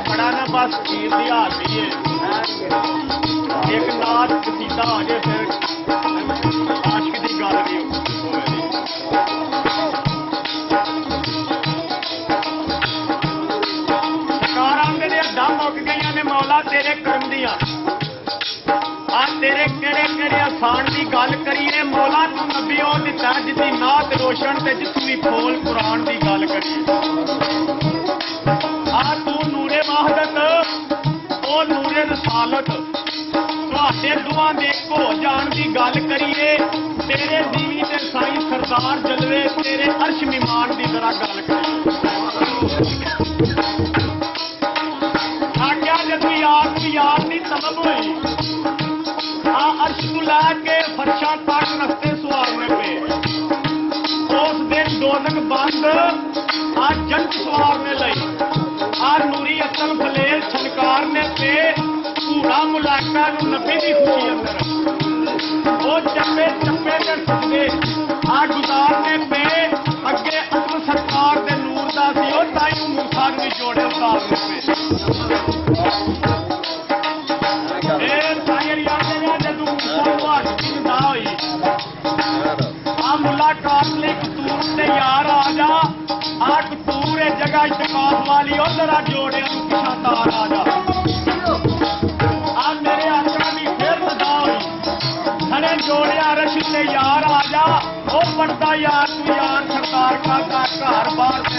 बड़ा ना बस पीर दी हाजरी है एक नाच कसीदा आ जाए फिर आशिक दी गल नहीं सरकार आंदे ने दम मुक गई ने मौला तेरे करम दियां आ तेरे केड़े केड़े आसान की गल करिए मौला तू नबी ओ दिता जिदी नात रोशन ते जितू भी खोल कुरान की गल करिए आ तू नूरे वाहदत ओ नूरे रसालत तुहाडे दुआ दे हो जान की गल करिए तेरे दीवी ते साईं सरदार जलवे तेरे अर्श मिमान की तरह गल करिए आख्या जदों याद नहीं तलब हुई आ अर्श तू लैके फर्शा तक रस्ते सवारने पे उस दिन दोजख बंद आ जंत सवारने लई आ नूरी असल फलेल छनकारने पे पूरा मुलाका नबी की खुशी अंदर वो चप्पे चप्पे के सदके आ गुजारने पे अगे असल सरकार के नूर का सी ताई मूसा भी जोड़े उतारने पे मुलाकात लिए कतूर से यार आ जा आ कतूर जगह इतकाफ वाली जरा जोड़े पिछा तार आ जा आ मेरे आका भी फिर सदा हुई खड़े जोड़िया रश से यार आ जा वो पड़ता यार तू यार सरकार का घर बार